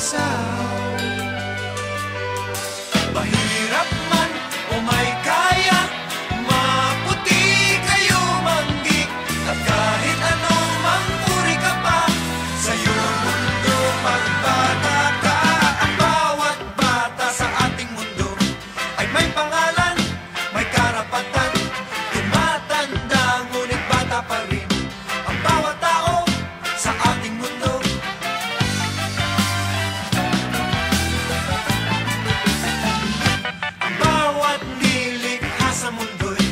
isaw. Mahirap man o may kaya, maputi kayo manggi, at kahit anong manguri ka pa, sa'yo ang mundo magbata ka. Ang bawat bata sa ating mundo ay may pangalan, may karapatan, tumatanda ngunit bata pa rin ang bawat tao sa ating mundo. Ang bawat nilikha sa mundo'y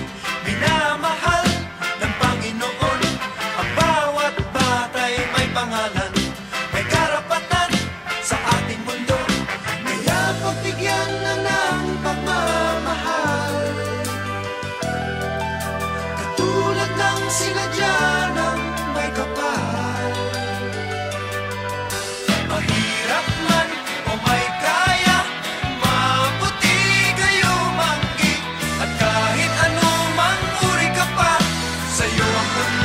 minamahal ng Panginoon. Ang bawat bata'y may pangalan, may karapatan sa ating mundo. Kaya pagbigyan na ng pagmamahal, katulad ng sinadya ng may kapal. Mahirap man o may kaya, maputi kayo manggi, at kahit anong manguri ka pa, sa'yo ang mundo